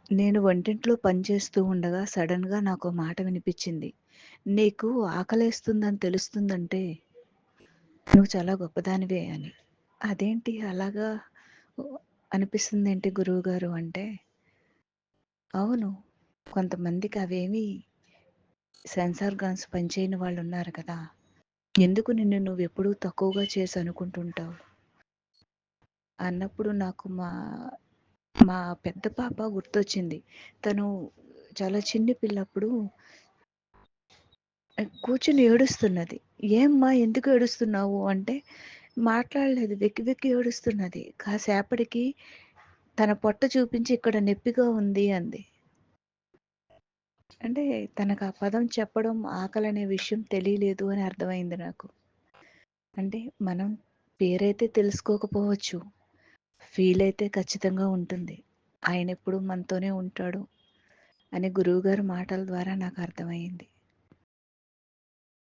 నేను వంటింట్లో పని చేస్తూ ఉండగా సడెన్‌గా నాకో మాట వినిపిచ్చింది. "నీకు ఆకలేస్తుందని తెలుస్తుందంటే నువ్వు చాలా గొప్పదానివే" అని. అదేంటి అలాగా ఒ అనిపిస్తుందేంటి గురువుగారు అంటే, అవును. కొంతమందికి అవేమీ సెన్సార్ ఆర్గాన్స్ పనిచేయని వాళ్ళున్నారు కదా! ఎందుకు నిన్ను నువ్వెప్పుడూ తక్కువగా చేసి అనుకుంటుంటావు? అన్నప్పుడు నాకు మా పెద్ద పాప గుర్తొచ్చింది. తను చాలా చిన్ని పిల్లప్పుడు కూర్చొని ఏడుస్తున్నది. "ఏమ్మా ఎందుకు ఏడుస్తున్నావు?" అంటే మాట్లాడలేదు. వెక్కి వెక్కి ఏడుస్తున్నది. కాసేపటికి తన పొట్ట చూపించి ఇక్కడ నొప్పిగా ఉంది అంది. అంటే తనకు ఆ పదం చెప్పడం ఆకలనే విషయం తెలియలేదు అని అర్థమైంది నాకు. అంటే మనం పేరైతే తెలుసుకోకపోవచ్చు. ఫీల్ అయితే ఖచ్చితంగా ఉంటుంది. ఆయనెప్పుడు మనతోనే ఉంటాడు అని గురువుగారి మాటల ద్వారా నాకు అర్థమయింది.